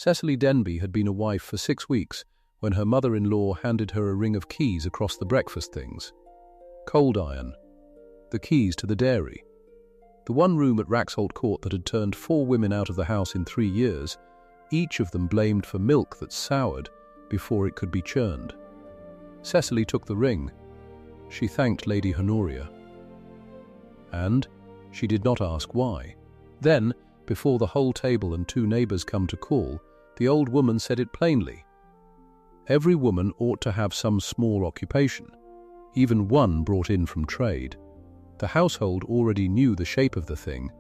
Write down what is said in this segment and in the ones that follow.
Cecily Denby had been a wife for 6 weeks when her mother-in-law handed her a ring of keys across the breakfast things. Cold iron. The keys to the dairy. The one room at Wraxholt Court that had turned 4 women out of the house in 3 years, each of them blamed for milk that soured before it could be churned. Cecily took the ring. She thanked Lady Honoria. And she did not ask why. Then, before the whole table and 2 neighbours come to call, the old woman said it plainly. Every woman ought to have some small occupation, even one brought in from trade. The household already knew the shape of the thing.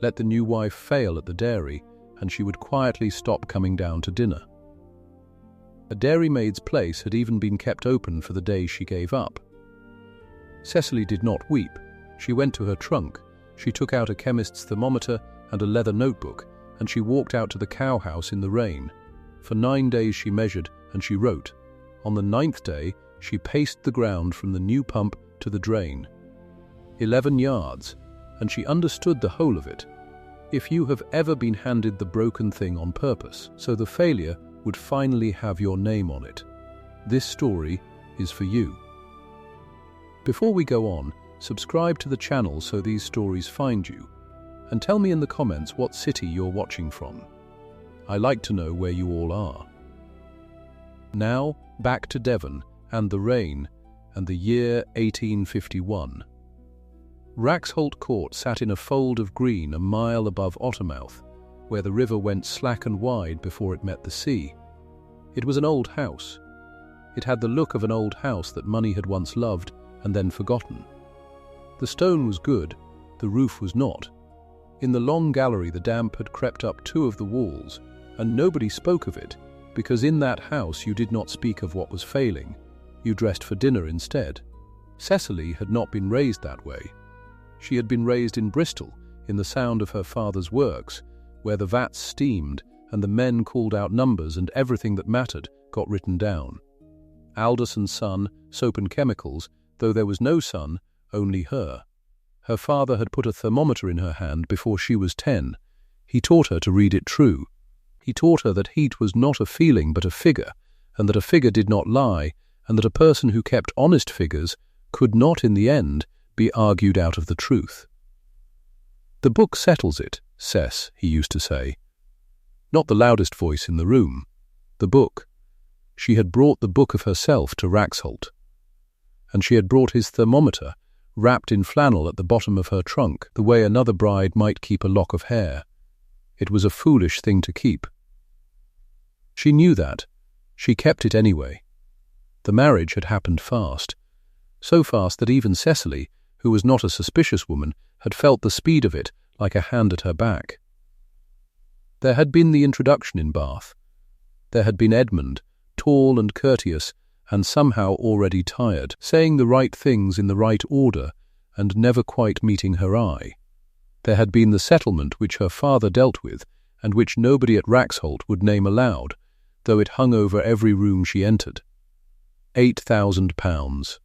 Let the new wife fail at the dairy, and she would quietly stop coming down to dinner. A dairymaid's place had even been kept open for the day she gave up. Cecily did not weep. She went to her trunk. She took out a chemist's thermometer and a leather notebook, and she walked out to the cow-house in the rain. For 9 days she measured, and she wrote. On the 9th day, she paced the ground from the new pump to the drain. 11 yards, and she understood the whole of it. If you have ever been handed the broken thing on purpose, so the failure would finally have your name on it, this story is for you. Before we go on, subscribe to the channel so these stories find you, and tell me in the comments what city you're watching from. I like to know where you all are. Now, back to Devon and the rain and the year 1851. Wraxholt Court sat in a fold of green a mile above Ottermouth, where the river went slack and wide before it met the sea. It was an old house. It had the look of an old house that money had once loved and then forgotten. The stone was good, the roof was not. In the long gallery the damp had crept up 2 of the walls, and nobody spoke of it, because in that house you did not speak of what was failing. You dressed for dinner instead. Cecily had not been raised that way. She had been raised in Bristol, in the sound of her father's works, where the vats steamed and the men called out numbers and everything that mattered got written down. Aldous and Son, soap and chemicals, though there was no son, only her. Her father had put a thermometer in her hand before she was 10. He taught her to read it true. He taught her that heat was not a feeling but a figure, and that a figure did not lie, and that a person who kept honest figures could not in the end be argued out of the truth. The book settles it, Cess, he used to say. Not the loudest voice in the room. The book. She had brought the book of herself to Wraxholt. And she had brought his thermometer, wrapped in flannel at the bottom of her trunk, the way another bride might keep a lock of hair. It was a foolish thing to keep. She knew that. She kept it anyway. The marriage had happened fast. So fast that even Cecily, who was not a suspicious woman, had felt the speed of it like a hand at her back. There had been the introduction in Bath. There had been Edmund, tall and courteous, and somehow already tired, saying the right things in the right order and never quite meeting her eye. There had been the settlement which her father dealt with, and which nobody at Wraxholt would name aloud, though it hung over every room she entered. £8,000.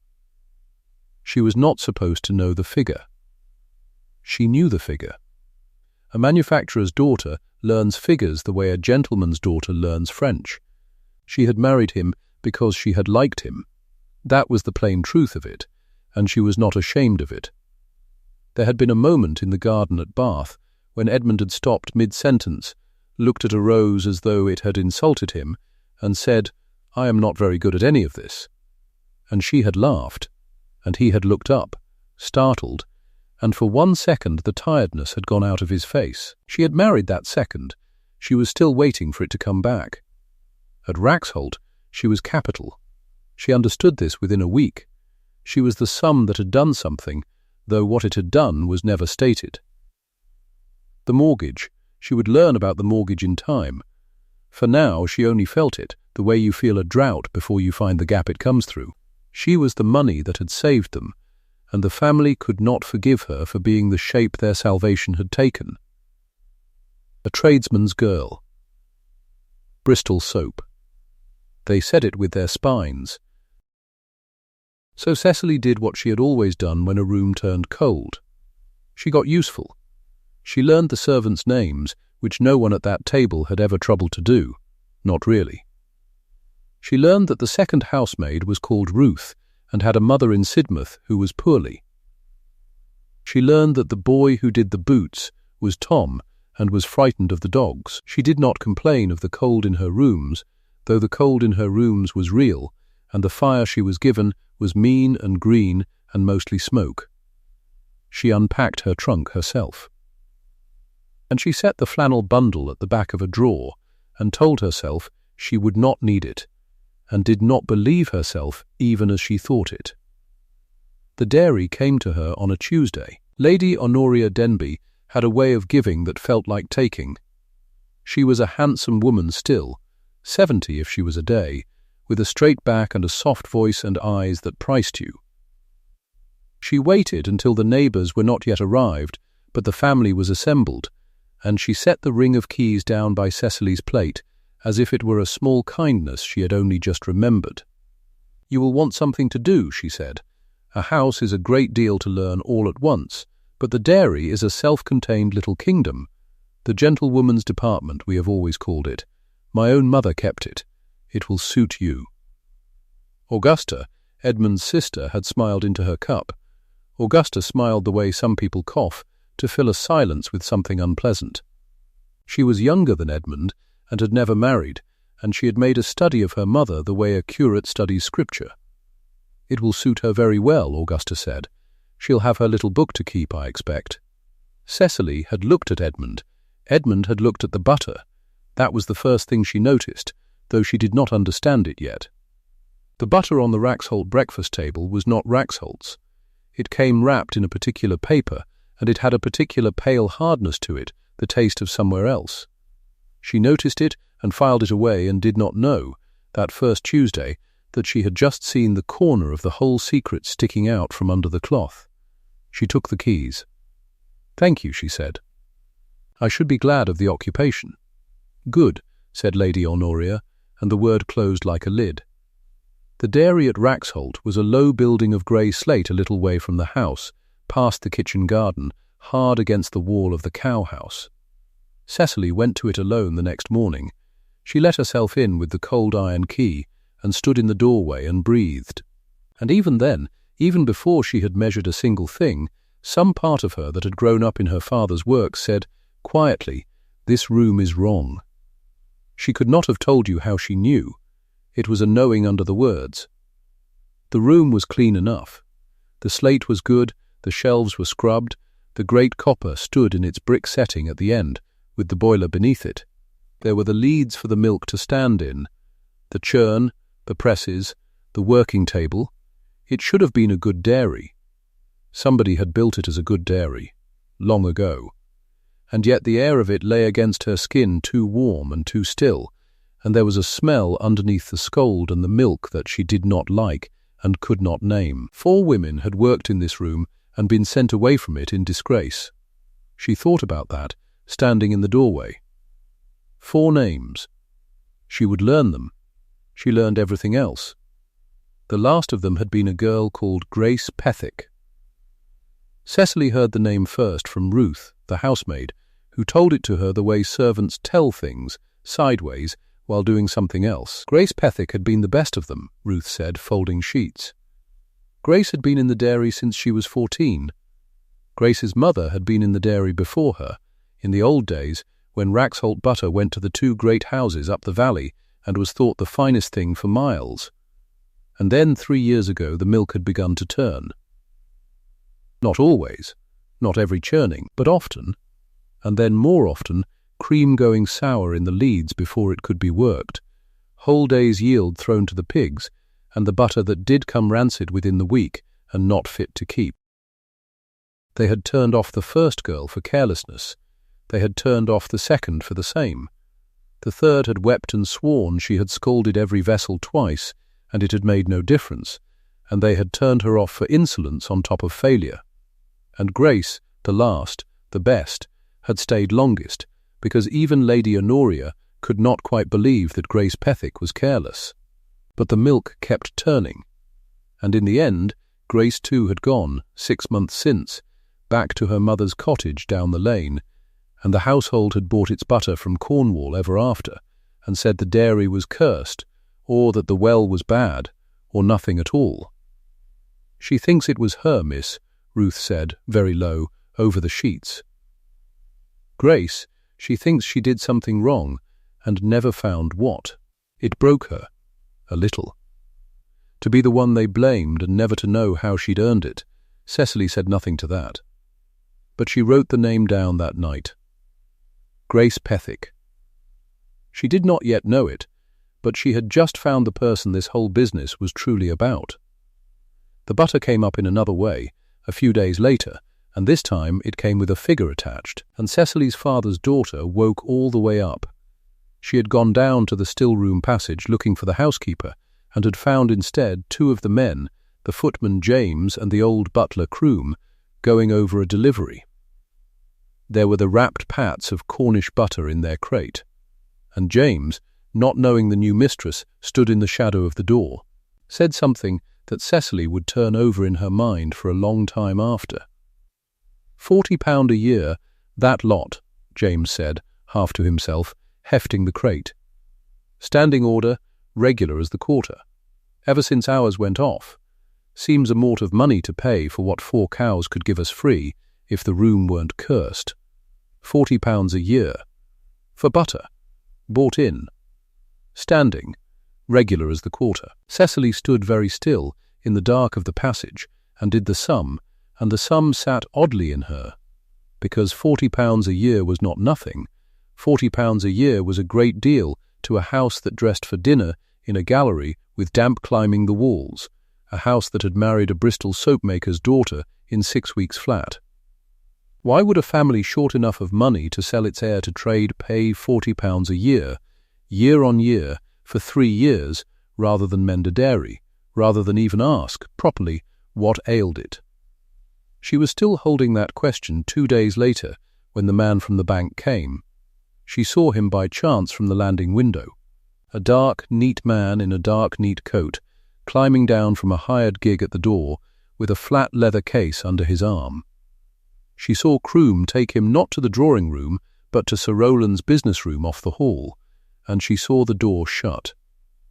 She was not supposed to know the figure. She knew the figure. A manufacturer's daughter learns figures the way a gentleman's daughter learns French. She had married him because she had liked him. That was the plain truth of it, and she was not ashamed of it. There had been a moment in the garden at Bath when Edmund had stopped mid-sentence, looked at a rose as though it had insulted him, and said, "I am not very good at any of this." And she had laughed, and he had looked up, startled, and for 1 second the tiredness had gone out of his face. She had married that second. She was still waiting for it to come back. At Wraxholt, she was capital. She understood this within a week. She was the sum that had done something, though what it had done was never stated. The mortgage. She would learn about the mortgage in time. For now she only felt it, the way you feel a drought before you find the gap it comes through. She was the money that had saved them, and the family could not forgive her for being the shape their salvation had taken. A tradesman's girl. Bristol soap. They said it with their spines. So Cecily did what she had always done when a room turned cold. She got useful. She learned the servants' names, which no one at that table had ever troubled to do. Not really. She learned that the second housemaid was called Ruth and had a mother in Sidmouth who was poorly. She learned that the boy who did the boots was Tom and was frightened of the dogs. She did not complain of the cold in her rooms, though the cold in her rooms was real, and the fire she was given was mean and green and mostly smoke. She unpacked her trunk herself. And she set the flannel bundle at the back of a drawer and told herself she would not need it, and did not believe herself even as she thought it. The dairy came to her on a Tuesday. Lady Honoria Denby had a way of giving that felt like taking. She was a handsome woman still, 70 if she was a day, with a straight back and a soft voice and eyes that priced you. She waited until the neighbours were not yet arrived, but the family was assembled, and she set the ring of keys down by Cecily's plate, as if it were a small kindness she had only just remembered. "You will want something to do," she said. "A house is a great deal to learn all at once, but the dairy is a self-contained little kingdom. The gentlewoman's department, we have always called it. My own mother kept it. It will suit you." Augusta, Edmund's sister, had smiled into her cup. Augusta smiled the way some people cough, to fill a silence with something unpleasant. She was younger than Edmund and had never married, and she had made a study of her mother the way a curate studies scripture. "It will suit her very well," Augusta said. "She'll have her little book to keep, I expect." Cecily had looked at Edmund. Edmund had looked at the butter. That was the first thing she noticed, though she did not understand it yet. The butter on the Raxholt breakfast table was not Raxholt's. It came wrapped in a particular paper, and it had a particular pale hardness to it, the taste of somewhere else. She noticed it and filed it away and did not know, that first Tuesday, that she had just seen the corner of the whole secret sticking out from under the cloth. She took the keys. "Thank you," she said. "I should be glad of the occupation." "Good," said Lady Honoria, and the word closed like a lid. The dairy at Raxholt was a low building of grey slate a little way from the house, past the kitchen garden, hard against the wall of the cow-house. Cecily went to it alone the next morning. She let herself in with the cold iron key and stood in the doorway and breathed. And even then, even before she had measured a single thing, some part of her that had grown up in her father's work said, quietly, "This room is wrong." She could not have told you how she knew. It was a knowing under the words. The room was clean enough. The slate was good, the shelves were scrubbed, the great copper stood in its brick setting at the end, with the boiler beneath it. There were the leads for the milk to stand in, the churn, the presses, the working table. It should have been a good dairy. Somebody had built it as a good dairy, long ago. And yet the air of it lay against her skin too warm and too still, and there was a smell underneath the scald and the milk that she did not like and could not name. 4 women had worked in this room and been sent away from it in disgrace. She thought about that, standing in the doorway. 4 names. She would learn them. She learned everything else. The last of them had been a girl called Grace Pethick. Cecily heard the name first from Ruth, the housemaid, who told it to her the way servants tell things, sideways, while doing something else. Grace Pethick had been the best of them, Ruth said, folding sheets. Grace had been in the dairy since she was 14. Grace's mother had been in the dairy before her, in the old days when Raxholt butter went to the 2 great houses up the valley and was thought the finest thing for miles. And then 3 years ago the milk had begun to turn. Not always, not every churning, but often, and then more often, cream going sour in the leads before it could be worked, whole day's yield thrown to the pigs, and the butter that did come rancid within the week and not fit to keep. They had turned off the first girl for carelessness. They had turned off the second for the same. The third had wept and sworn she had scalded every vessel twice, and it had made no difference, and they had turned her off for insolence on top of failure. And Grace, the last, the best, had stayed longest, because even Lady Honoria could not quite believe that Grace Pethick was careless. But the milk kept turning, and in the end Grace too had gone, 6 months since, back to her mother's cottage down the lane, and the household had bought its butter from Cornwall ever after, and said the dairy was cursed, or that the well was bad, or nothing at all. "She thinks it was her, miss," Ruth said, very low, over the sheets. "Grace, she thinks she did something wrong, and never found what. It broke her, a little. To be the one they blamed and never to know how she'd earned it, Cecily said nothing to that. But she wrote the name down that night. Grace Pethick. She did not yet know it, but she had just found the person this whole business was truly about. The butter came up in another way, a few days later, and this time it came with a figure attached, and Cecily's father's daughter woke all the way up. She had gone down to the still-room passage looking for the housekeeper, and had found instead two of the men, the footman James and the old butler Croom, going over a delivery. There were the wrapped pats of Cornish butter in their crate, and James, not knowing the new mistress, stood in the shadow of the door, said something that Cecily would turn over in her mind for a long time after. £40 a year, that lot, James said, half to himself, hefting the crate. Standing order, regular as the quarter. Ever since ours went off. Seems a mort of money to pay for what 4 cows could give us free if the room weren't cursed. £40 a year. For butter. Bought in. Standing. Regular as the quarter. Cecily stood very still in the dark of the passage and did the sum, and the sum sat oddly in her. Because £40 a year was not nothing. £40 a year was a great deal to a house that dressed for dinner in a gallery with damp climbing the walls, a house that had married a Bristol soapmaker's daughter in 6 weeks flat. Why would a family short enough of money to sell its heir to trade pay £40 a year on year, for 3 years, rather than mend a dairy, rather than even ask, properly, what ailed it? She was still holding that question 2 days later when the man from the bank came. She saw him by chance from the landing window. A dark, neat man in a dark, neat coat, climbing down from a hired gig at the door, with a flat leather case under his arm. She saw Croom take him not to the drawing-room, but to Sir Rowland's business-room off the hall, and she saw the door shut.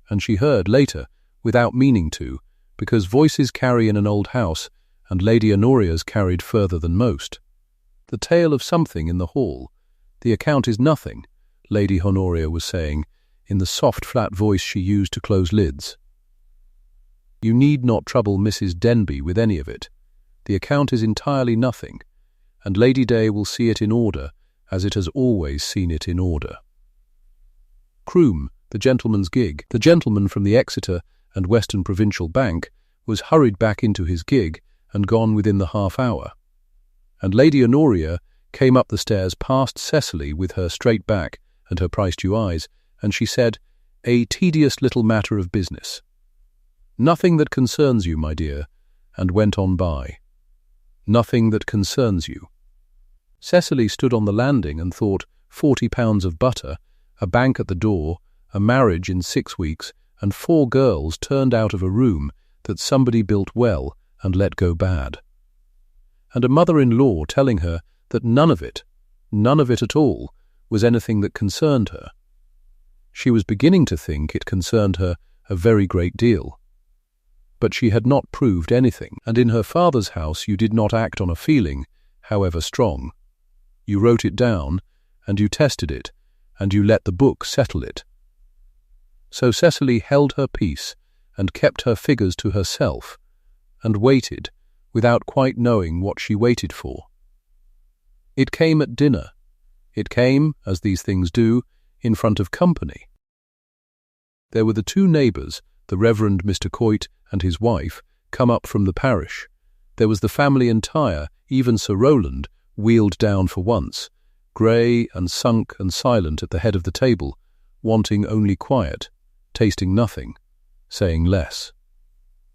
And she heard later, without meaning to, because voices carry in an old house, and Lady Honoria's carried further than most. The tale of something in the hall. The account is nothing, Lady Honoria was saying, in the soft, flat voice she used to close lids. You need not trouble Mrs. Denby with any of it. The account is entirely nothing, and Lady Day will see it in order, as it has always seen it in order. Croom, the gentleman's gig, the gentleman from the Exeter and Western Provincial Bank, was hurried back into his gig and gone within the half-hour. And Lady Honoria came up the stairs past Cecily with her straight back and her price-due eyes, and she said, "A tedious little matter of business. Nothing that concerns you, my dear," and went on by. Nothing that concerns you. Cecily stood on the landing and thought, £40 of butter, a bank at the door, a marriage in 6 weeks, and 4 girls turned out of a room that somebody built well and let go bad. And a mother-in-law telling her that none of it at all, was anything that concerned her. She was beginning to think it concerned her a very great deal. But she had not proved anything, and in her father's house you did not act on a feeling, however strong. You wrote it down, and you tested it, and you let the book settle it. So Cecily held her peace, and kept her figures to herself, and waited, without quite knowing what she waited for. It came at dinner. It came, as these things do, in front of company. There were the 2 neighbours, the Reverend Mr. Coit and his wife, come up from the parish. There was the family entire, even Sir Rowland, wheeled down for once, grey and sunk and silent at the head of the table, wanting only quiet, tasting nothing, saying less.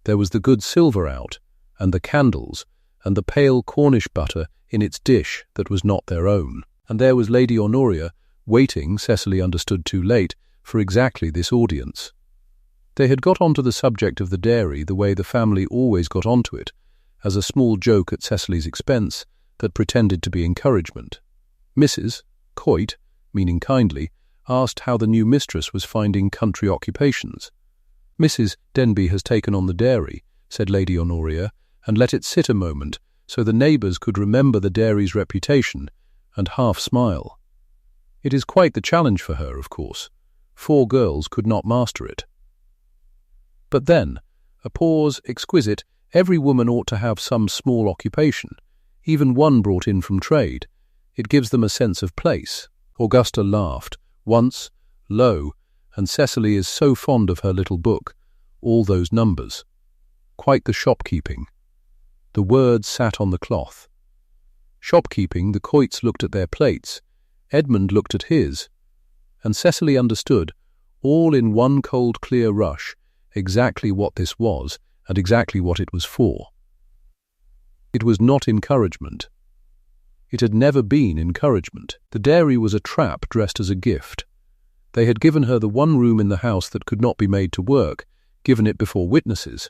There was the good silver out, and the candles, and the pale Cornish butter in its dish that was not their own. And there was Lady Honoria, waiting, Cecily understood too late, for exactly this audience. They had got on to the subject of the dairy the way the family always got on to it, as a small joke at Cecily's expense that pretended to be encouragement. Mrs., Coit, meaning kindly, asked how the new mistress was finding country occupations. "Mrs. Denby has taken on the dairy," said Lady Honoria, "and let it sit a moment so the neighbours could remember the dairy's reputation and half smile. It is quite the challenge for her, of course. 4 girls could not master it." But then, a pause exquisite, every woman ought to have some small occupation, even one brought in from trade. It gives them a sense of place. Augusta laughed, once, low, and Cecily is so fond of her little book, all those numbers. Quite the shopkeeping. The words sat on the cloth. Shopkeeping, the Coits looked at their plates, Edmund looked at his, and Cecily understood, all in one cold clear rush, exactly what this was and exactly what it was for. It was not encouragement. It had never been encouragement. The dairy was a trap dressed as a gift. They had given her the one room in the house that could not be made to work, given it before witnesses,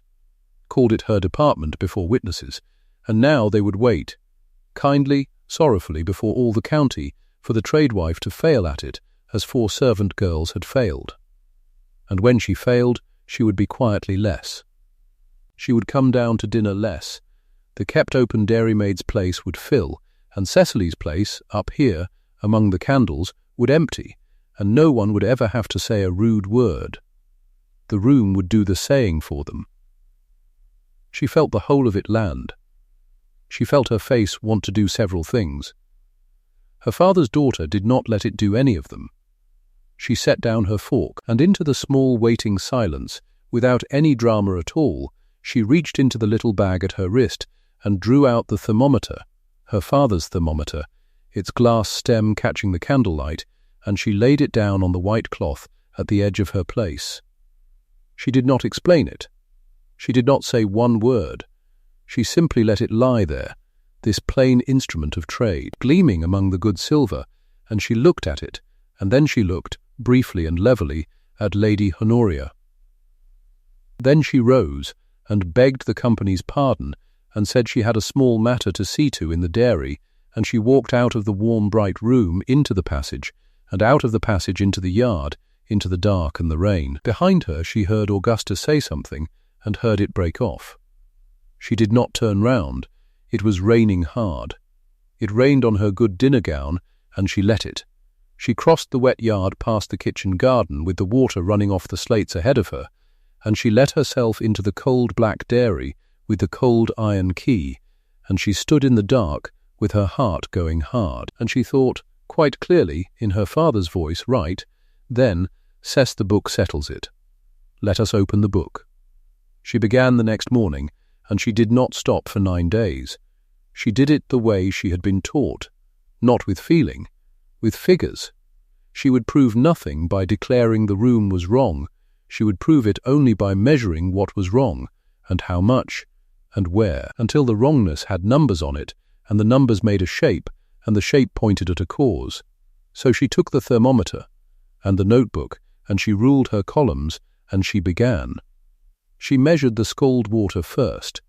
called it her department before witnesses, and now they would wait, kindly, sorrowfully before all the county, for the tradewife to fail at it, as 4 servant girls had failed. And when she failed, she would be quietly less. She would come down to dinner less. The kept-open Dairymaids' place would fill, and Cecily's place, up here, among the candles, would empty, and no one would ever have to say a rude word. The room would do the saying for them. She felt the whole of it land. She felt her face want to do several things. Her father's daughter did not let it do any of them. She set down her fork, and into the small waiting silence, without any drama at all, she reached into the little bag at her wrist and drew out the thermometer, her father's thermometer, its glass stem catching the candlelight, and she laid it down on the white cloth at the edge of her place. She did not explain it. She did not say one word. She simply let it lie there, this plain instrument of trade, gleaming among the good silver, and she looked at it, and then she looked, briefly and levelly, at Lady Honoria. Then she rose and begged the company's pardon and said she had a small matter to see to in the dairy, and she walked out of the warm, bright room into the passage, and out of the passage into the yard, into the dark and the rain. Behind her she heard Augusta say something, and heard it break off. She did not turn round. It was raining hard. It rained on her good dinner gown, and she let it. She crossed the wet yard past the kitchen garden with the water running off the slates ahead of her, and she let herself into the cold black dairy with the cold iron key, and she stood in the dark with her heart going hard, and she thought, quite clearly, in her father's voice, right, then, "Cess, the book settles it. Let us open the book." She began the next morning, and she did not stop for 9 days. She did it the way she had been taught, not with feeling, with figures. She would prove nothing by declaring the room was wrong. She would prove it only by measuring what was wrong, and how much, and where, until the wrongness had numbers on it, and the numbers made a shape, and the shape pointed at a cause. So she took the thermometer and the notebook, and she ruled her columns, and she began. She measured the scald water first,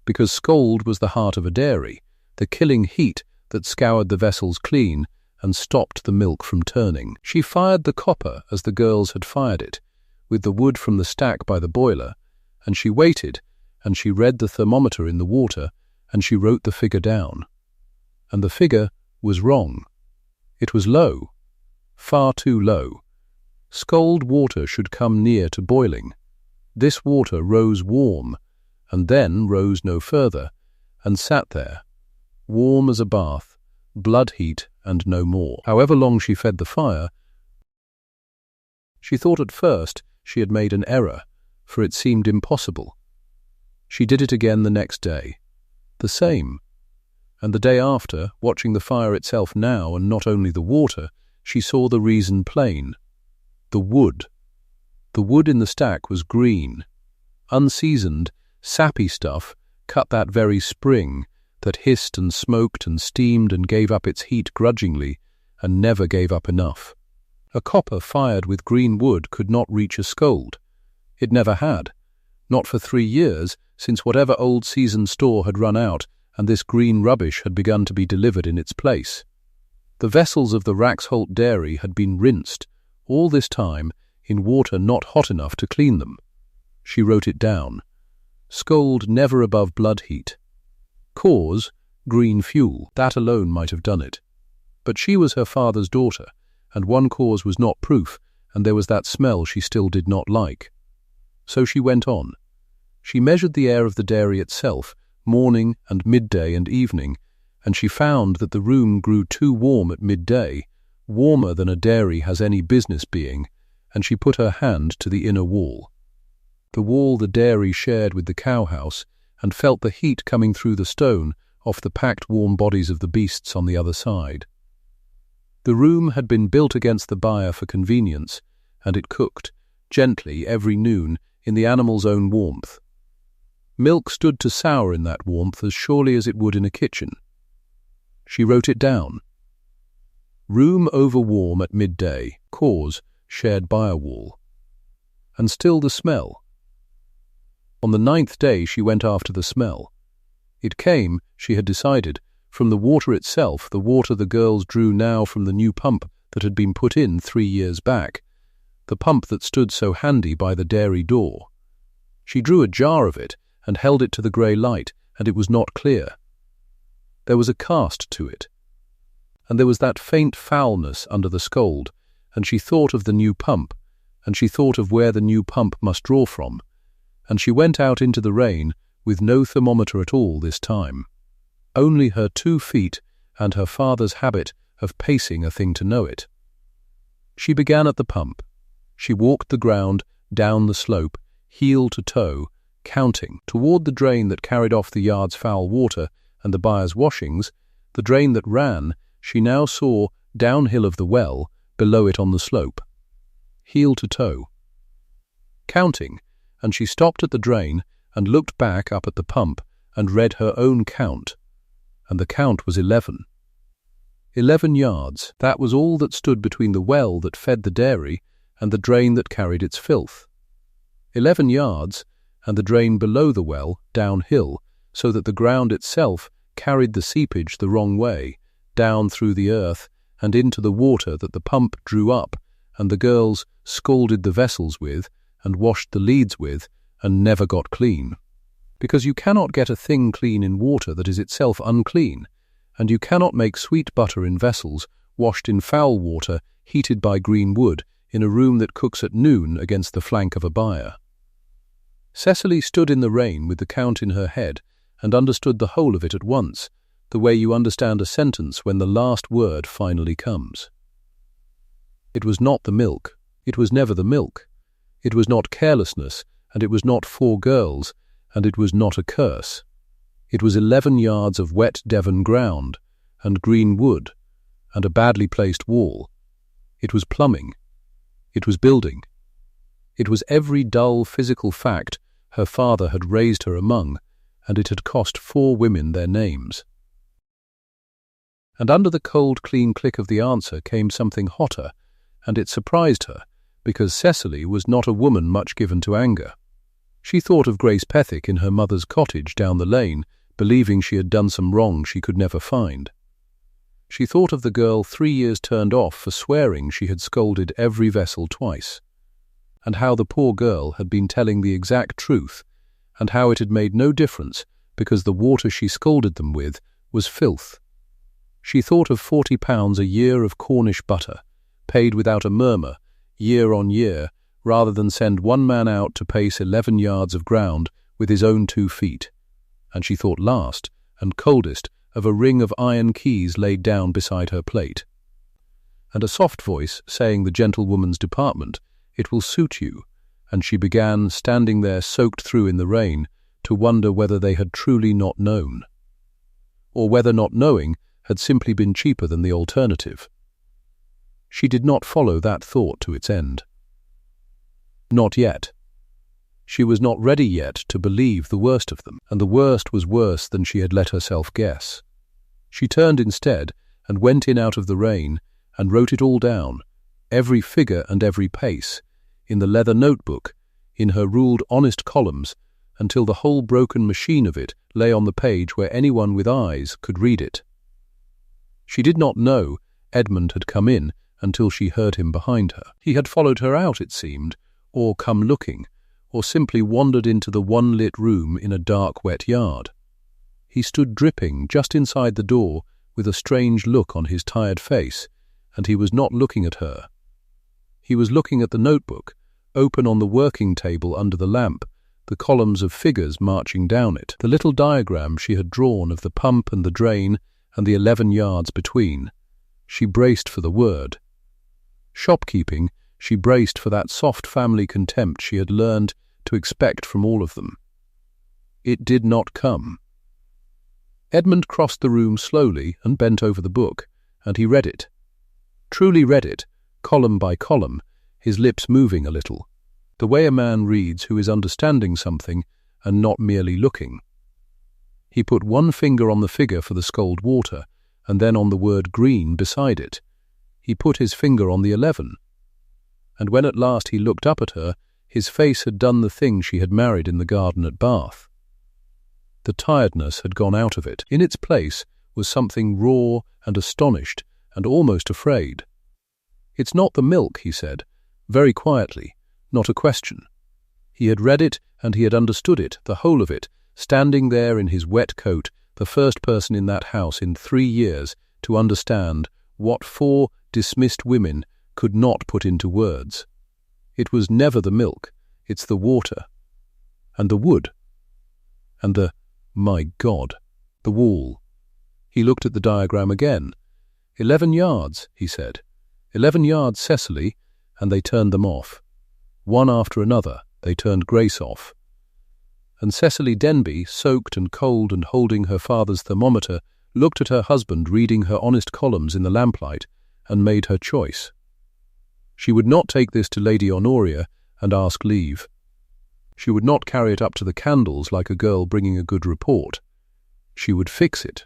because scald was the heart of a dairy, the killing heat that scoured the vessels clean and stopped the milk from turning. She fired the copper as the girls had fired it, with the wood from the stack by the boiler, and she waited, and she read the thermometer in the water, and she wrote the figure down. And the figure was wrong. It was low, far too low. Scald water should come near to boiling. This water rose warm, and then rose no further, and sat there, warm as a bath, blood heat and no more. However long she fed the fire, she thought at first she had made an error, for it seemed impossible. She did it again the next day, the same, and the day after, watching the fire itself now and not only the water, she saw the reason plain. The wood. The wood in the stack was green, unseasoned, sappy stuff cut that very spring that hissed and smoked and steamed and gave up its heat grudgingly and never gave up enough. A copper fired with green wood could not reach a scald. It never had, not for 3 years, since whatever old season store had run out and this green rubbish had begun to be delivered in its place. The vessels of the Raxholt dairy had been rinsed, all this time, in water not hot enough to clean them. She wrote it down. Scold never above blood heat. Cause, green fuel, that alone might have done it. But she was her father's daughter, and one cause was not proof, and there was that smell she still did not like. So she went on. She measured the air of the dairy itself, morning and midday and evening, and she found that the room grew too warm at midday, warmer than a dairy has any business being, and she put her hand to the inner wall. The wall the dairy shared with the cowhouse, and felt the heat coming through the stone off the packed warm bodies of the beasts on the other side. The room had been built against the byre for convenience, and it cooked, gently every noon, in the animal's own warmth. Milk stood to sour in that warmth as surely as it would in a kitchen. She wrote it down. Room over warm at midday, cause, shared byre wall. And still the smell. On the 9th day she went after the smell. It came, she had decided, from the water itself, the water the girls drew now from the new pump that had been put in 3 years back, the pump that stood so handy by the dairy door. She drew a jar of it and held it to the grey light, and it was not clear. There was a cast to it, and there was that faint foulness under the scold, and she thought of the new pump, and she thought of where the new pump must draw from, and she went out into the rain with no thermometer at all this time. Only her 2 feet and her father's habit of pacing a thing to know it. She began at the pump. She walked the ground, down the slope, heel to toe, counting, toward the drain that carried off the yard's foul water and the byre's washings, the drain that ran, she now saw, downhill of the well, below it on the slope. Heel to toe. Counting, and she stopped at the drain and looked back up at the pump and read her own count, and the count was 11. 11 yards, that was all that stood between the well that fed the dairy and the drain that carried its filth. 11 yards, and the drain below the well, downhill, so that the ground itself carried the seepage the wrong way, down through the earth and into the water that the pump drew up, and the girls scalded the vessels with, and washed the leads with, and never got clean. Because you cannot get a thing clean in water that is itself unclean, and you cannot make sweet butter in vessels washed in foul water heated by green wood in a room that cooks at noon against the flank of a byre. Cecily stood in the rain with the count in her head and understood the whole of it at once, the way you understand a sentence when the last word finally comes. It was not the milk. It was never the milk. It was not carelessness, and it was not 4 girls, and it was not a curse. It was 11 yards of wet Devon ground, and green wood, and a badly placed wall. It was plumbing. It was building. It was every dull physical fact her father had raised her among, and it had cost 4 women their names. And under the cold, clean click of the answer came something hotter, and it surprised her, because Cecily was not a woman much given to anger. She thought of Grace Pethick in her mother's cottage down the lane, believing she had done some wrong she could never find. She thought of the girl 3 years turned off for swearing she had scolded every vessel twice, and how the poor girl had been telling the exact truth, and how it had made no difference because the water she scolded them with was filth. She thought of £40 a year of Cornish butter, paid without a murmur, year on year, rather than send one man out to pace 11 yards of ground with his own 2 feet. And she thought last, and coldest, of a ring of iron keys laid down beside her plate, and a soft voice saying the gentlewoman's department, "It will suit you," and she began, standing there soaked through in the rain, to wonder whether they had truly not known, or whether not knowing had simply been cheaper than the alternative. She did not follow that thought to its end. Not yet. She was not ready yet to believe the worst of them, and the worst was worse than she had let herself guess. She turned instead and went in out of the rain and wrote it all down, every figure and every pace, in the leather notebook, in her ruled honest columns, until the whole broken machine of it lay on the page where anyone with eyes could read it. She did not know, Edmund had come in until she heard him behind her. He had followed her out, it seemed, or come looking, or simply wandered into the one-lit room in a dark, wet yard. He stood dripping just inside the door with a strange look on his tired face, and he was not looking at her. He was looking at the notebook, open on the working table under the lamp, the columns of figures marching down it, the little diagram she had drawn of the pump and the drain and the 11 yards between. She braced for the word. Shopkeeping, she braced for that soft family contempt she had learned to expect from all of them. It did not come. Edmund crossed the room slowly and bent over the book, and he read it. Truly read it, column by column, his lips moving a little, the way a man reads who is understanding something and not merely looking. He put one finger on the figure for the scald water, and then on the word green beside it. He put his finger on the 11. And when at last he looked up at her, his face had done the thing she had married in the garden at Bath. The tiredness had gone out of it. In its place was something raw and astonished and almost afraid. "It's not the milk," he said, very quietly, not a question. He had read it and he had understood it, the whole of it, standing there in his wet coat, the first person in that house in 3 years to understand what 4 dismissed women could not put into words. It was never the milk, it's the water. And the wood. And my God, the wall. He looked at the diagram again. 11 yards, he said. 11 yards, Cecily, and they turned them off. One after another, they turned Grace off. And Cecily Denby, soaked and cold and holding her father's thermometer, looked at her husband reading her honest columns in the lamplight and made her choice. She would not take this to Lady Honoria and ask leave. She would not carry it up to the candles like a girl bringing a good report. She would fix it.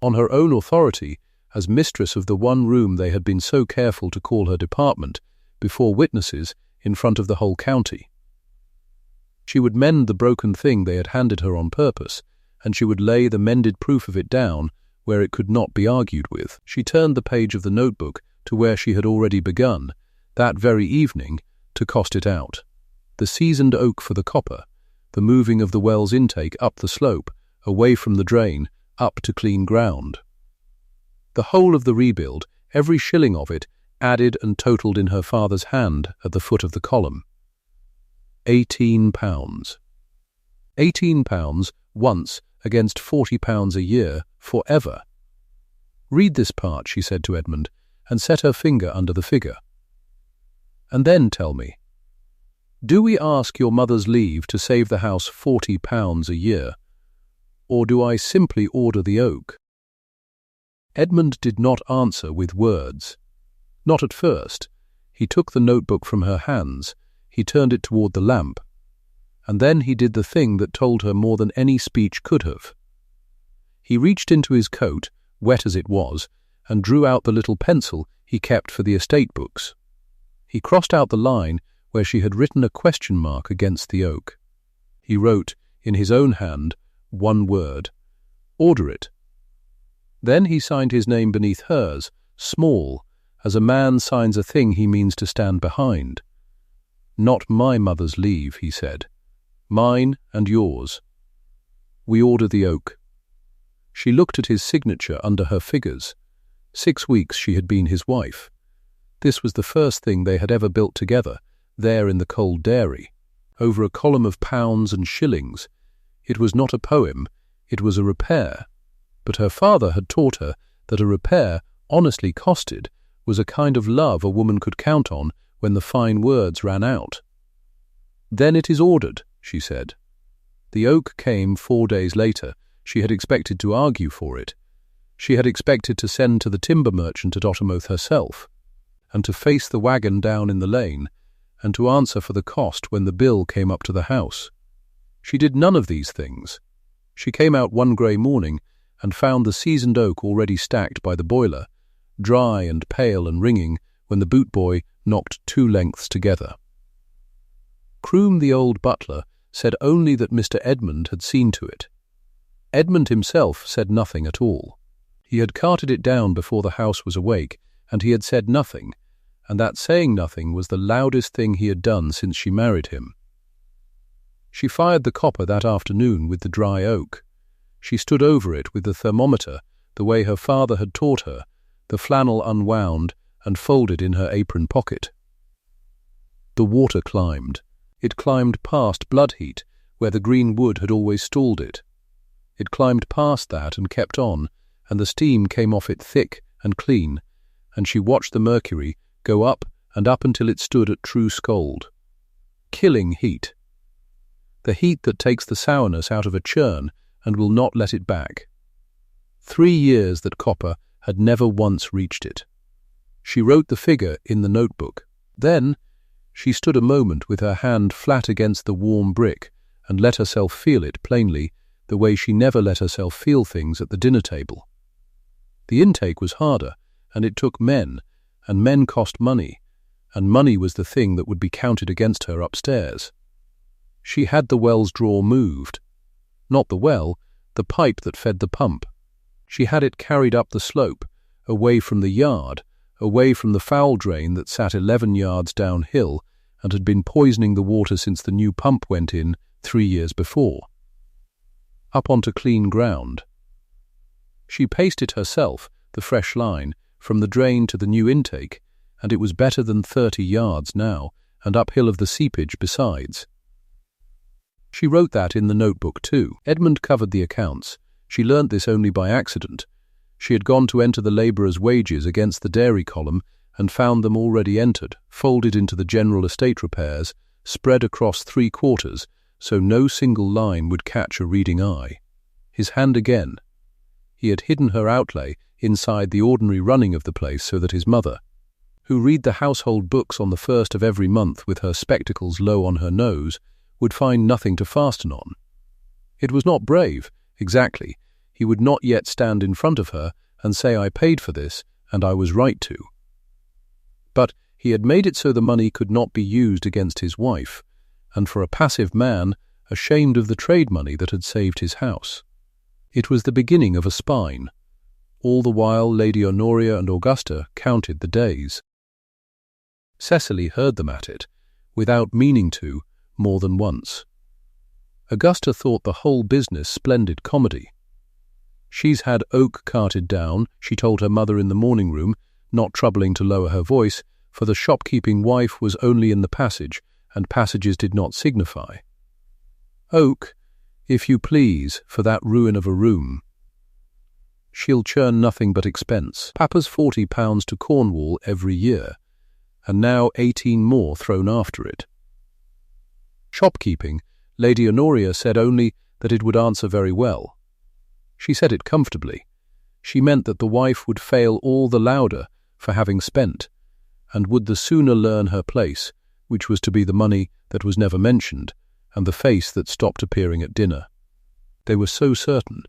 On her own authority, as mistress of the one room they had been so careful to call her department, before witnesses, in front of the whole county. She would mend the broken thing they had handed her on purpose, and she would lay the mended proof of it down where it could not be argued with. She turned the page of the notebook to where she had already begun, that very evening, to cost it out. The seasoned oak for the copper, the moving of the well's intake up the slope, away from the drain, up to clean ground. The whole of the rebuild, every shilling of it, added and totalled in her father's hand at the foot of the column. £18. £18 once against £40 a year forever. "Read this part," she said to Edmund, and set her finger under the figure. "And then tell me, do we ask your mother's leave to save the house £40 a year, or do I simply order the oak?" Edmund did not answer with words. Not at first. He took the notebook from her hands, he turned it toward the lamp, and then he did the thing that told her more than any speech could have. He reached into his coat, wet as it was, and drew out the little pencil he kept for the estate books. He crossed out the line where she had written a question mark against the oak. He wrote, in his own hand, one word: "Order it." Then he signed his name beneath hers, small, as a man signs a thing he means to stand behind. "Not my mother's leave," he said. "Mine and yours. We order the oak." She looked at his signature under her figures. 6 weeks she had been his wife. This was the first thing they had ever built together, there in the cold dairy, over a column of pounds and shillings. It was not a poem, it was a repair. But her father had taught her that a repair, honestly costed, was a kind of love a woman could count on when the fine words ran out. "Then it is ordered," she said. The oak came 4 days later. She had expected to argue for it. She had expected to send to the timber merchant at Ottermouth herself, and to face the wagon down in the lane, and to answer for the cost when the bill came up to the house. She did none of these things. She came out one grey morning and found the seasoned oak already stacked by the boiler, dry and pale and ringing when the boot boy knocked 2 lengths together. Croom, the old butler, said only that Mr. Edmund had seen to it. Edmund himself said nothing at all. He had carted it down before the house was awake, and he had said nothing, and that saying nothing was the loudest thing he had done since she married him. She fired the copper that afternoon with the dry oak. She stood over it with the thermometer, the way her father had taught her, the flannel unwound and folded in her apron pocket. The water climbed. It climbed past blood heat, where the green wood had always stalled it. It climbed past that and kept on, and the steam came off it thick and clean, and she watched the mercury go up and up until it stood at true scald. Killing heat. The heat that takes the sourness out of a churn and will not let it back. 3 years that copper had never once reached it. She wrote the figure in the notebook. Then she stood a moment with her hand flat against the warm brick and let herself feel it plainly, the way she never let herself feel things at the dinner table. The intake was harder, and it took men, and men cost money, and money was the thing that would be counted against her upstairs. She had the well's drawer moved. Not the well, the pipe that fed the pump. She had it carried up the slope, away from the yard, away from the foul drain that sat 11 yards downhill and had been poisoning the water since the new pump went in 3 years before. Up onto clean ground. She paced it herself, the fresh line, from the drain to the new intake, and it was better than 30 yards now, and uphill of the seepage besides. She wrote that in the notebook too. Edmund covered the accounts. She learnt this only by accident. She had gone to enter the labourers' wages against the dairy column and found them already entered, folded into the general estate repairs, spread across 3 quarters, so no single line would catch a reading eye. His hand again. He had hidden her outlay inside the ordinary running of the place so that his mother, who read the household books on the 1st of every month with her spectacles low on her nose, would find nothing to fasten on. It was not brave, exactly. He would not yet stand in front of her and say, "I paid for this, and I was right to." But he had made it so the money could not be used against his wife, and for a passive man, ashamed of the trade money that had saved his house. It was the beginning of a spine. All the while Lady Honoria and Augusta counted the days. Cecily heard them at it, without meaning to, more than once. Augusta thought the whole business splendid comedy. "She's had oak carted down," she told her mother in the morning room, not troubling to lower her voice, for the shopkeeping wife was only in the passage, and passages did not signify. "Oak, if you please, for that ruin of a room. She'll churn nothing but expense. Papa's £40 to Cornwall every year, and now 18 more thrown after it." Shopkeeping, Lady Honoria said only that it would answer very well. She said it comfortably. She meant that the wife would fail all the louder for having spent, and would the sooner learn her place, which was to be the money that was never mentioned, and the face that stopped appearing at dinner. They were so certain.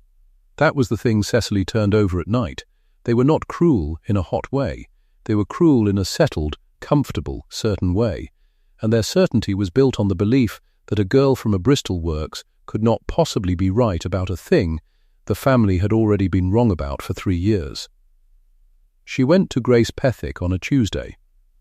That was the thing Cecily turned over at night. They were not cruel in a hot way. They were cruel in a settled, comfortable, certain way, and their certainty was built on the belief that a girl from a Bristol works could not possibly be right about a thing the family had already been wrong about for 3 years. She went to Grace Pethick on a Tuesday.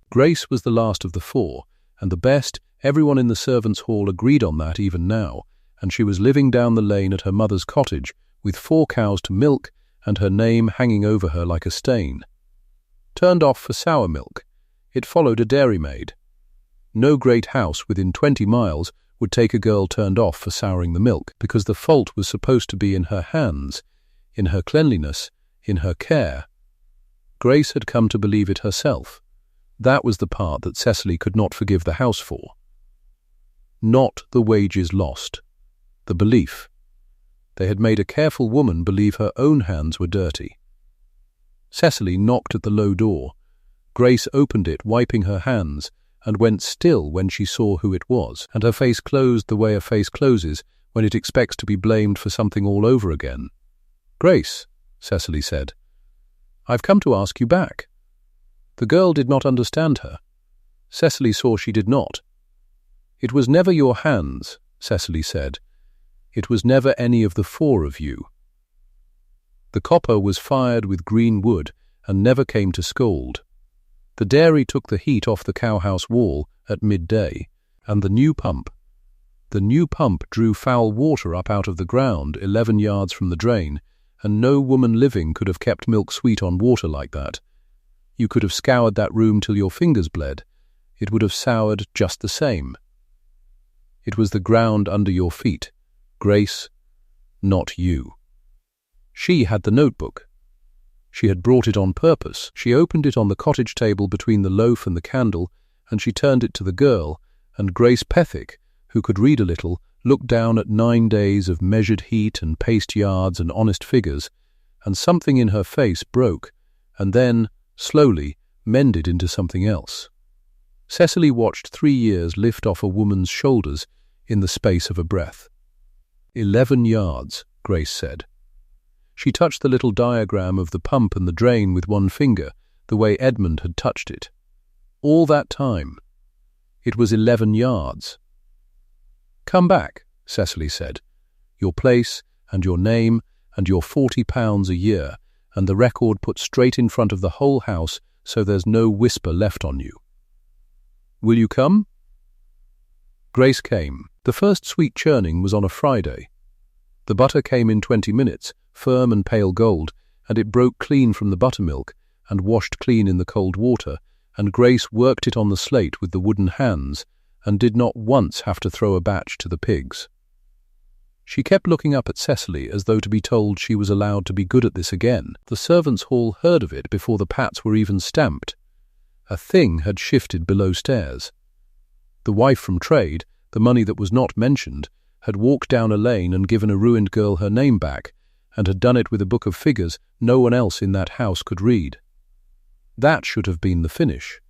Grace was the last of the 4, and the best. Everyone in the servants' hall agreed on that even now, and she was living down the lane at her mother's cottage with 4 cows to milk and her name hanging over her like a stain. Turned off for sour milk. It followed a dairymaid. No great house within 20 miles would take a girl turned off for souring the milk, because the fault was supposed to be in her hands, in her cleanliness, in her care. Grace had come to believe it herself. That was the part that Cecily could not forgive the house for. Not the wages lost. The belief. They had made a careful woman believe her own hands were dirty. Cecily knocked at the low door. Grace opened it, wiping her hands, and went still when she saw who it was, and her face closed the way a face closes when it expects to be blamed for something all over again. "Grace," Cecily said, "I've come to ask you back." The girl did not understand her. Cecily saw she did not. "It was never your hands," Cecily said. "It was never any of the 4 of you." The copper was fired with green wood and never came to scold. The dairy took the heat off the cowhouse wall at midday, and the new pump drew foul water up out of the ground 11 yards from the drain, and no woman living could have kept milk sweet on water like that. You could have scoured that room till your fingers bled. It would have soured just the same. It was the ground under your feet, Grace, not you. She had the notebook. She had brought it on purpose. She opened it on the cottage table between the loaf and the candle, and she turned it to the girl, and Grace Pethick, who could read a little, looked down at 9 days of measured heat and paced yards and honest figures, and something in her face broke, and then, slowly, mended into something else. Cecily watched 3 years lift off a woman's shoulders in the space of a breath. 11 yards, Grace said. She touched the little diagram of the pump and the drain with one finger, the way Edmund had touched it. All that time. It was 11 yards. "Come back," Cecily said. "Your place and your name and your £40 a year, and the record put straight in front of the whole house so there's no whisper left on you. Will you come?" Grace came. The first sweet churning was on a Friday. The butter came in 20 minutes, firm and pale gold, and it broke clean from the buttermilk and washed clean in the cold water, and Grace worked it on the slate with the wooden hands and did not once have to throw a batch to the pigs. She kept looking up at Cecily as though to be told she was allowed to be good at this again. The servants' hall heard of it before the pats were even stamped. A thing had shifted below stairs. The wife from trade, the money that was not mentioned, had walked down a lane and given a ruined girl her name back, and had done it with a book of figures no one else in that house could read. That should have been the finish.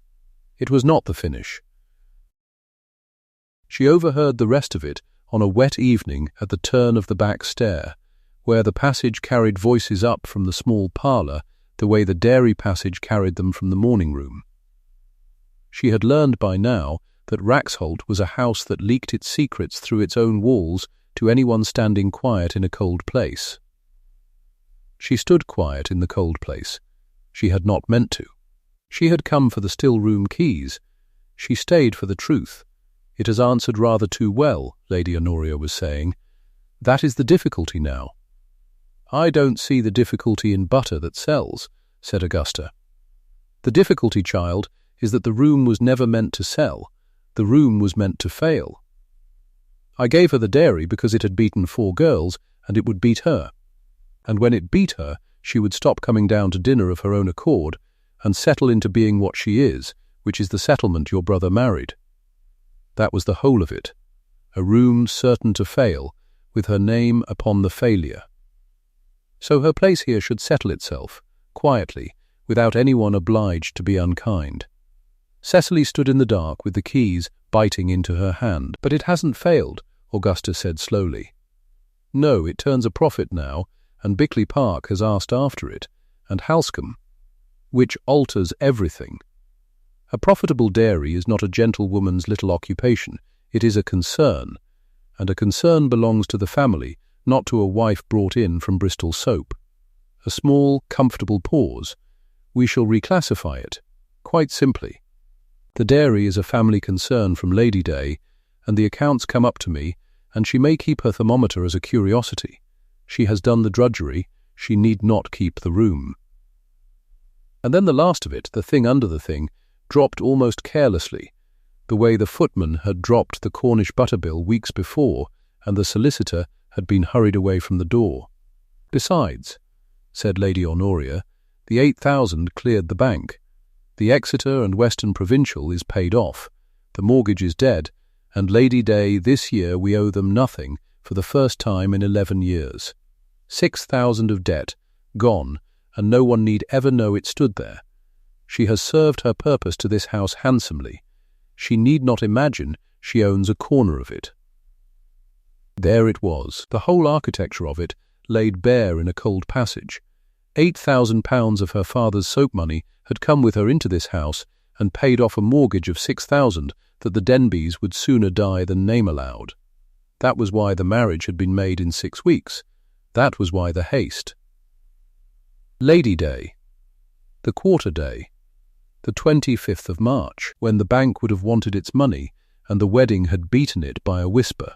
It was not the finish. She overheard the rest of it on a wet evening at the turn of the back stair, where the passage carried voices up from the small parlour the way the dairy passage carried them from the morning room. She had learned by now that Raxholt was a house that leaked its secrets through its own walls to anyone standing quiet in a cold place. She stood quiet in the cold place. She had not meant to. She had come for the still room keys. She stayed for the truth. It has answered rather too well, Lady Honoria was saying. That is the difficulty now. I don't see the difficulty in butter that sells, said Augusta. The difficulty, child, is that the room was never meant to sell. The room was meant to fail. I gave her the dairy because it had beaten 4 girls, and it would beat her. And when it beat her, she would stop coming down to dinner of her own accord, and settle into being what she is, which is the settlement your brother married. That was the whole of it. A room certain to fail, with her name upon the failure. So her place here should settle itself, quietly, without anyone obliged to be unkind. Cecily stood in the dark with the keys biting into her hand. But it hasn't failed, Augusta said slowly. No, it turns a profit now, and Bickley Park has asked after it, and Halscombe, which alters everything. A profitable dairy is not a gentlewoman's little occupation, it is a concern, and a concern belongs to the family, not to a wife brought in from Bristol soap. A small, comfortable pause. We shall reclassify it, quite simply. The dairy is a family concern from Lady Day, and the accounts come up to me, and she may keep her thermometer as a curiosity. She has done the drudgery, she need not keep the room. And then the last of it, the thing under the thing, dropped almost carelessly, the way the footman had dropped the Cornish butter bill weeks before, and the solicitor had been hurried away from the door. Besides, said Lady Honoria, the 8,000 cleared the bank. The Exeter and Western Provincial is paid off, the mortgage is dead, and Lady Day this year we owe them nothing for the first time in 11 years. 6,000 of debt, gone, and no one need ever know it stood there. She has served her purpose to this house handsomely. She need not imagine she owns a corner of it. There it was, the whole architecture of it, laid bare in a cold passage. £8,000 of her father's soap money had come with her into this house and paid off a mortgage of 6,000 that the Denbys would sooner die than name aloud. That was why the marriage had been made in 6 weeks. That was why the haste. Lady Day, the quarter day, the 25th of March, when the bank would have wanted its money and the wedding had beaten it by a whisper.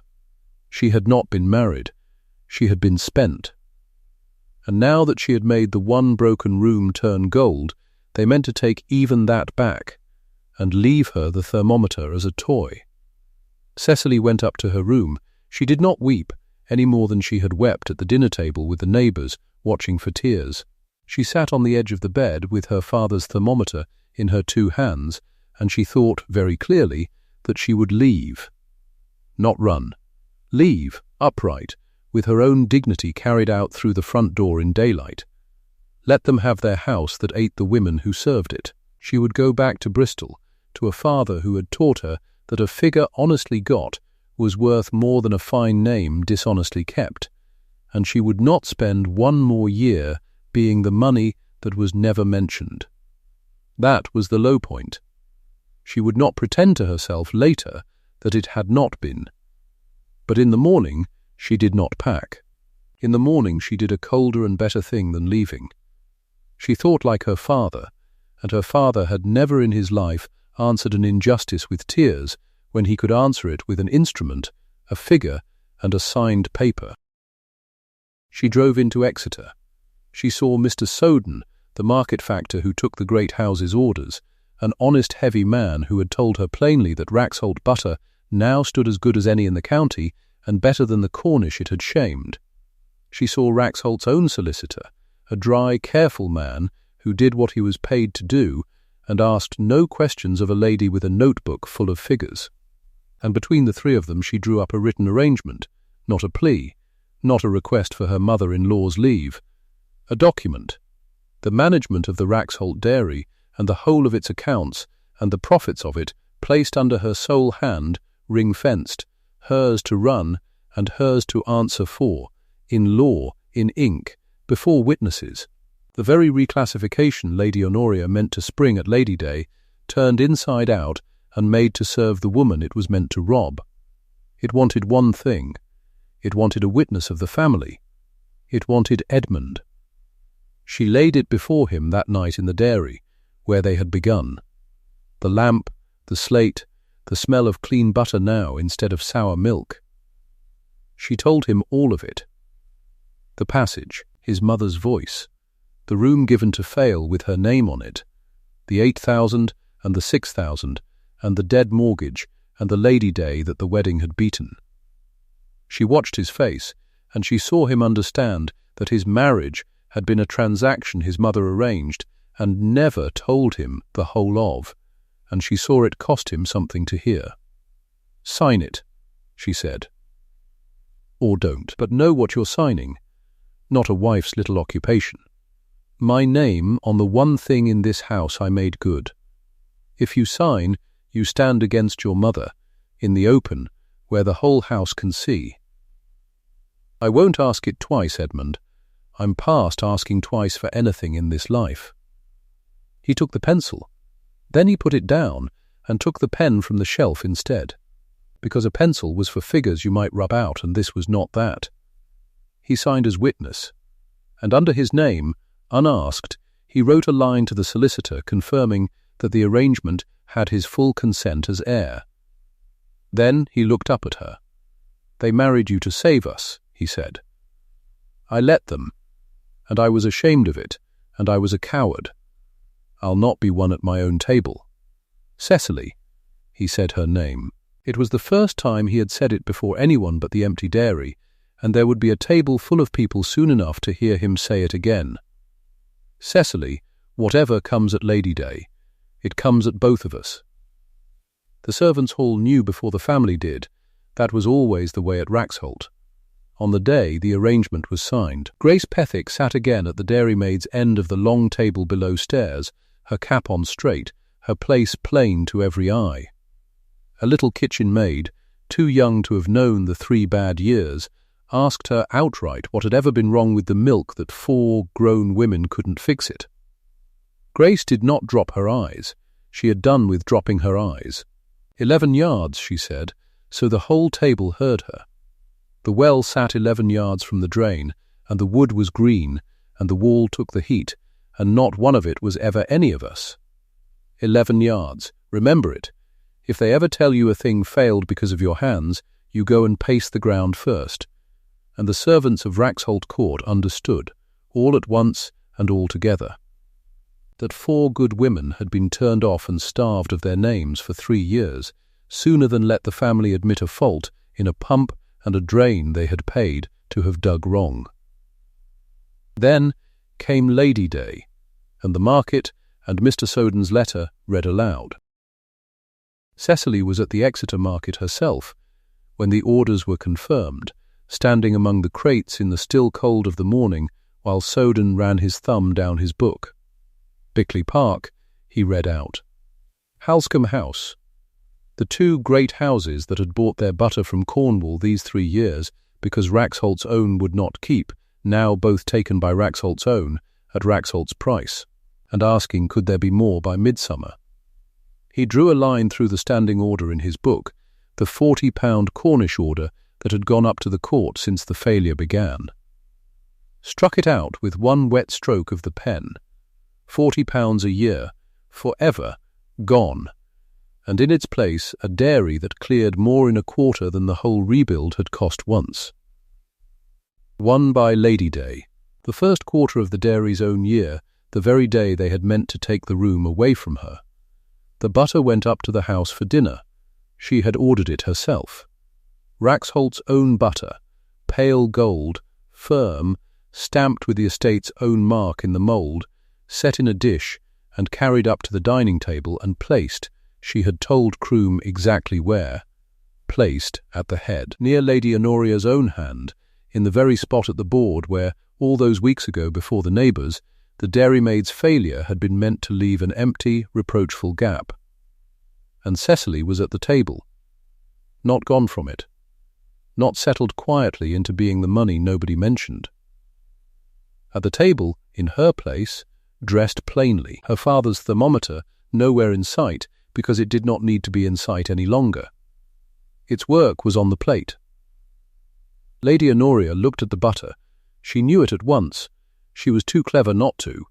She had not been married, she had been spent. And now that she had made the one broken room turn gold, they meant to take even that back and leave her the thermometer as a toy. Cecily went up to her room. She did not weep any more than she had wept at the dinner table with the neighbours, watching for tears. She sat on the edge of the bed with her father's thermometer in her two hands, and she thought very clearly that she would leave. Not run. Leave, upright, with her own dignity carried out through the front door in daylight. Let them have their house that ate the women who served it. She would go back to Bristol, to a father who had taught her that a figure honestly got was worth more than a fine name dishonestly kept, and she would not spend one more year being the money that was never mentioned. That was the low point. She would not pretend to herself later that it had not been. But in the morning she did not pack. In the morning she did a colder and better thing than leaving. She thought like her father, and her father had never in his life answered an injustice with tears when he could answer it with an instrument, a figure, and a signed paper. She drove into Exeter. She saw Mr. Soden, the market factor who took the great house's orders, an honest, heavy man who had told her plainly that Wraxholt butter now stood as good as any in the county and better than the Cornish it had shamed. She saw Wraxholt's own solicitor, a dry, careful man who did what he was paid to do and asked no questions of a lady with a notebook full of figures. And between the three of them she drew up a written arrangement, not a plea, not a request for her mother-in-law's leave. A document. The management of the Wraxholt dairy and the whole of its accounts and the profits of it placed under her sole hand, ring-fenced, hers to run and hers to answer for, in law, in ink, before witnesses. The very reclassification Lady Honoria meant to spring at Lady Day turned inside out and made to serve the woman it was meant to rob. It wanted one thing. It wanted a witness of the family. It wanted Edmund. She laid it before him that night in the dairy, where they had begun. The lamp, the slate, the smell of clean butter now instead of sour milk. She told him all of it. The passage, his mother's voice, the room given to Fail with her name on it, the 8,000 and the 6,000, and the dead mortgage and the Lady Day that the wedding had beaten. She watched his face, and she saw him understand that his marriage had been a transaction his mother arranged and never told him the whole of, and she saw it cost him something to hear. "Sign it," she said. "Or don't, but know what you're signing. Not a wife's little occupation. My name on the one thing in this house I made good. If you sign, you stand against your mother, in the open, where the whole house can see. I won't ask it twice, Edmund. I'm past asking twice for anything in this life." He took the pencil. Then he put it down and took the pen from the shelf instead, because a pencil was for figures you might rub out, and this was not that. He signed as witness, and under his name, unasked, he wrote a line to the solicitor confirming that the arrangement had his full consent as heir. Then he looked up at her. "They married you to save us," he said. "I let them, and I was ashamed of it, and I was a coward. I'll not be one at my own table. Cecily," he said her name. It was the first time he had said it before anyone but the empty dairy, and there would be a table full of people soon enough to hear him say it again. "Cecily, whatever comes at Lady Day, it comes at both of us." The servants' hall knew before the family did. That was always the way at Wraxholt. On the day the arrangement was signed, Grace Pethick sat again at the Dairymaids' end of the long table below stairs, her cap on straight, her place plain to every eye. A little kitchen maid, too young to have known the 3 bad years, asked her outright what had ever been wrong with the milk that 4 grown women couldn't fix it. Grace did not drop her eyes. She had done with dropping her eyes. 11 yards, she said, so the whole table heard her. The well sat 11 yards from the drain, and the wood was green, and the wall took the heat, and not one of it was ever any of us. 11 yards. Remember it. If they ever tell you a thing failed because of your hands, you go and pace the ground first. And the servants of Wraxholt Court understood, all at once and all together, that 4 good women had been turned off and starved of their names for 3 years, sooner than let the family admit a fault in a pump and a drain they had paid to have dug wrong. Then came Lady Day, and the market, and Mr. Soden's letter read aloud. Cecily was at the Exeter market herself, when the orders were confirmed, standing among the crates in the still cold of the morning, while Soden ran his thumb down his book. Bickley Park, he read out. Halscombe House. The 2 great houses that had bought their butter from Cornwall these 3 years, because Wraxholt's own would not keep, now both taken by Wraxholt's own, at Wraxholt's price, and asking could there be more by midsummer. He drew a line through the standing order in his book, the £40 Cornish order that had gone up to the court since the failure began. Struck it out with one wet stroke of the pen. £40 a year, for ever, gone, and in its place a dairy that cleared more in a quarter than the whole rebuild had cost once. Won by Lady Day, the first quarter of the dairy's own year, the very day they had meant to take the room away from her. The butter went up to the house for dinner. She had ordered it herself. Wraxholt's own butter, pale gold, firm, stamped with the estate's own mark in the mould, set in a dish and carried up to the dining table and placed, she had told Croom exactly where, placed at the head, near Lady Honoria's own hand, in the very spot at the board where, all those weeks ago before the neighbours, the Dairymaids' failure had been meant to leave an empty, reproachful gap. And Cecily was at the table, not gone from it, not settled quietly into being the money nobody mentioned. At the table, in her place, dressed plainly, her father's thermometer nowhere in sight because it did not need to be in sight any longer. Its work was on the plate. Lady Honoria looked at the butter. She knew it at once. She was too clever not to.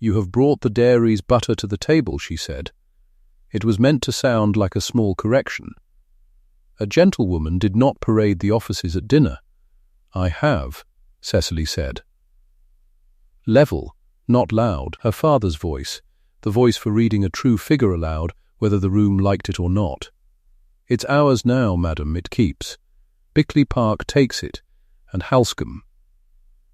"You have brought the dairy's butter to the table," she said. It was meant to sound like a small correction. A gentlewoman did not parade the offices at dinner. "I have," Cecily said. Level, not loud, her father's voice, the voice for reading a true figure aloud, whether the room liked it or not. "It's ours now, madam, it keeps. Bickley Park takes it, and Halscombe.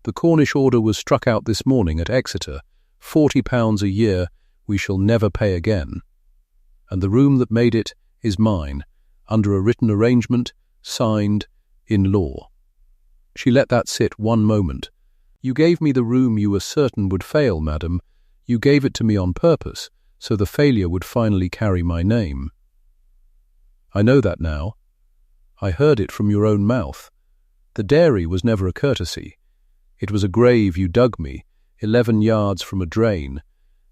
The Cornish order was struck out this morning at Exeter, £40 a year we shall never pay again. And the room that made it is mine, under a written arrangement, signed, in law." She let that sit one moment. "You gave me the room you were certain would fail, madam. You gave it to me on purpose, so the failure would finally carry my name. I know that now. I heard it from your own mouth. The dairy was never a courtesy. It was a grave you dug me, 11 yards from a drain,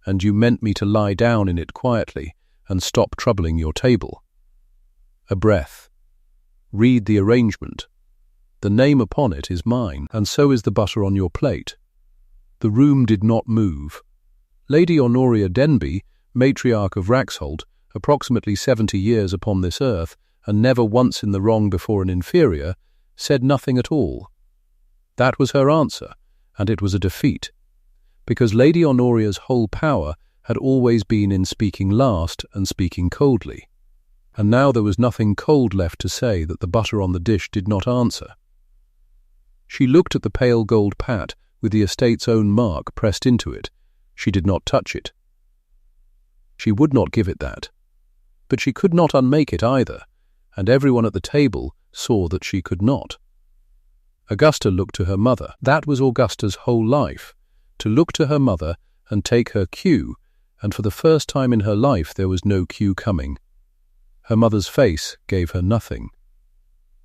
and you meant me to lie down in it quietly and stop troubling your table. A breath. Read the arrangement. The name upon it is mine, and so is the butter on your plate. The room did not move. Lady Honoria Denby, matriarch of Wraxholt, approximately 70 years upon this earth, and never once in the wrong before an inferior, said nothing at all. That was her answer, and it was a defeat, because Lady Honoria's whole power had always been in speaking last and speaking coldly, and now there was nothing cold left to say that the butter on the dish did not answer. She looked at the pale gold pat with the estate's own mark pressed into it. She did not touch it. She would not give it that. But she could not unmake it either, and everyone at the table saw that she could not. Augusta looked to her mother. That was Augusta's whole life, to look to her mother and take her cue, and for the first time in her life there was no cue coming. Her mother's face gave her nothing.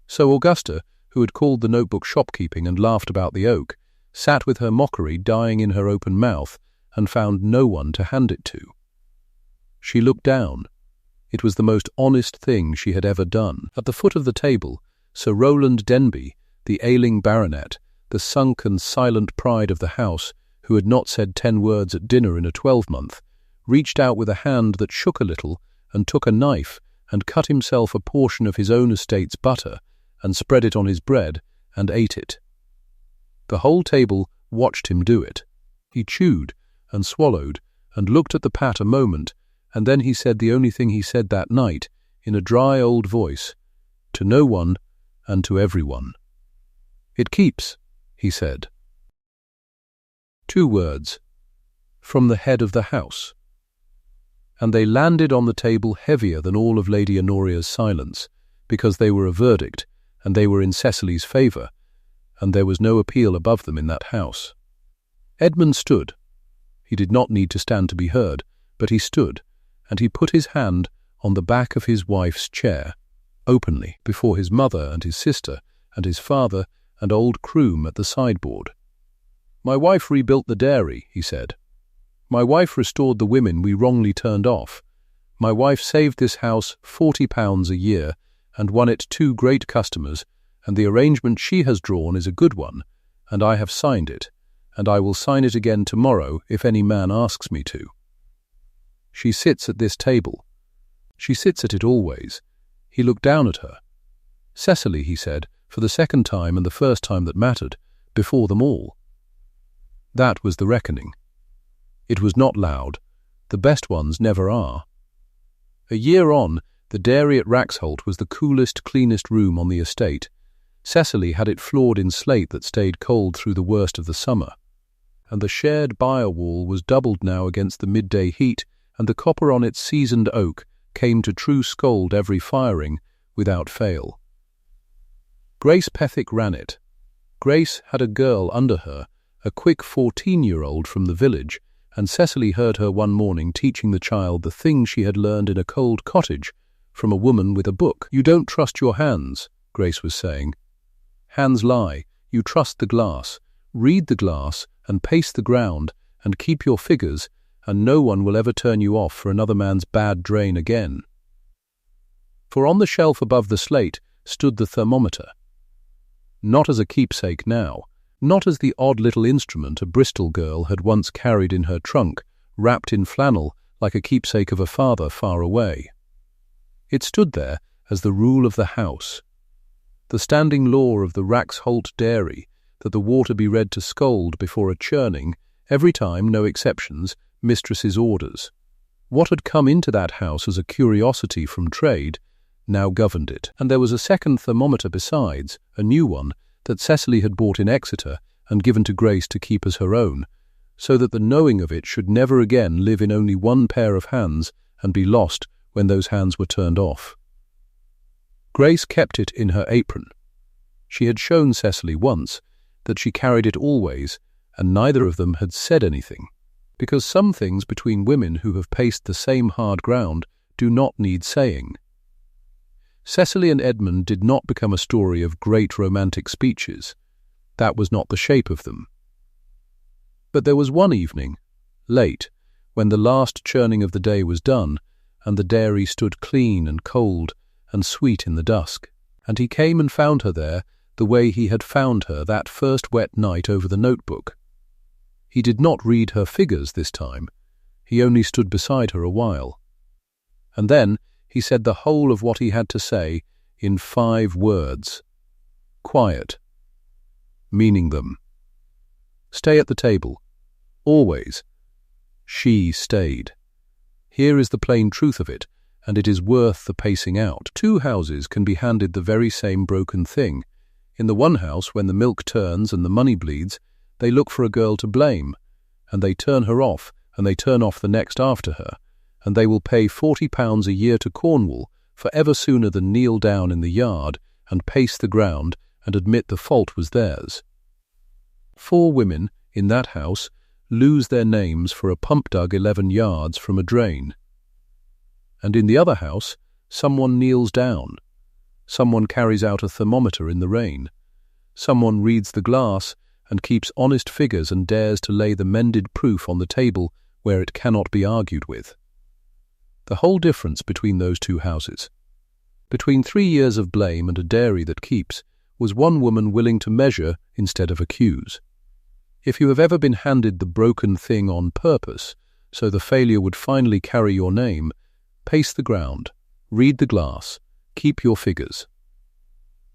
So Augusta, who had called the notebook shopkeeping and laughed about the oak, sat with her mockery dying in her open mouth and found no one to hand it to. She looked down. It was the most honest thing she had ever done. At the foot of the table, Sir Rowland Denby, the ailing baronet, the sunk and silent pride of the house, who had not said 10 words at dinner in a 12-month, reached out with a hand that shook a little and took a knife and cut himself a portion of his own estate's butter and spread it on his bread and ate it. The whole table watched him do it. He chewed and swallowed and looked at the pat a moment, and then he said the only thing he said that night, in a dry old voice, to no one and to everyone. "It keeps," he said. 2 words, from the head of the house. And they landed on the table heavier than all of Lady Honoria's silence, because they were a verdict, and they were in Cecily's favour, and there was no appeal above them in that house. Edmund stood. He did not need to stand to be heard, but he stood, and he put his hand on the back of his wife's chair, openly, before his mother and his sister and his father and old Croom at the sideboard. "My wife rebuilt the dairy," he said. "My wife restored the women we wrongly turned off. My wife saved this house £40 a year and won it 2 great customers, and the arrangement she has drawn is a good one, and I have signed it, and I will sign it again tomorrow if any man asks me to. She sits at this table. She sits at it always." He looked down at her. "Cecily," he said, for the second time and the first time that mattered, before them all. That was the reckoning. It was not loud. The best ones never are. A year on, the dairy at Raxholt was the coolest, cleanest room on the estate. Cecily had it floored in slate that stayed cold through the worst of the summer. And the shared byre wall was doubled now against the midday heat, and the copper on its seasoned oak came to true scold every firing, without fail. Grace Pethick ran it. Grace had a girl under her, a quick 14-year-old from the village, and Cecily heard her one morning teaching the child the things she had learned in a cold cottage from a woman with a book. "You don't trust your hands," Grace was saying. "Hands lie. You trust the glass. Read the glass and pace the ground and keep your figures, and no one will ever turn you off for another man's bad drain again." For on the shelf above the slate stood the thermometer. Not as a keepsake now, not as the odd little instrument a Bristol girl had once carried in her trunk, wrapped in flannel like a keepsake of a father far away. It stood there as the rule of the house, the standing law of the Raxholt dairy, that the water be read to scold before a churning, every time, no exceptions, mistress's orders. What had come into that house as a curiosity from trade now governed it, and there was a second thermometer besides, a new one, that Cecily had bought in Exeter and given to Grace to keep as her own, so that the knowing of it should never again live in only one pair of hands and be lost when those hands were turned off. Grace kept it in her apron. She had shown Cecily once that she carried it always, and neither of them had said anything, because some things between women who have paced the same hard ground do not need saying. Cecily and Edmund did not become a story of great romantic speeches. That was not the shape of them. But there was one evening, late, when the last churning of the day was done, and the dairy stood clean and cold and sweet in the dusk, and he came and found her there the way he had found her that first wet night over the notebook. He did not read her figures this time. He only stood beside her a while. And then he said the whole of what he had to say in 5 words. Quiet. Meaning them. Stay at the table. Always. She stayed. Here is the plain truth of it, and it is worth the pacing out. 2 houses can be handed the very same broken thing. In the one house, when the milk turns and the money bleeds, they look for a girl to blame, and they turn her off, and they turn off the next after her, and they will pay £40 a year to Cornwall for ever sooner than kneel down in the yard and pace the ground and admit the fault was theirs. 4 women in that house lose their names for a pump dug 11 yards from a drain. And in the other house, someone kneels down. Someone carries out a thermometer in the rain. Someone reads the glass and keeps honest figures and dares to lay the mended proof on the table where it cannot be argued with. The whole difference between those 2 houses, between 3 years of blame and a dairy that keeps, was one woman willing to measure instead of accuse. If you have ever been handed the broken thing on purpose, so the failure would finally carry your name, pace the ground, read the glass, keep your figures,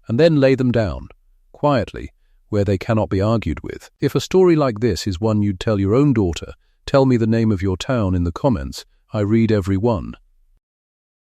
and then lay them down, quietly, where they cannot be argued with. If a story like this is one you'd tell your own daughter, tell me the name of your town in the comments. I read every one.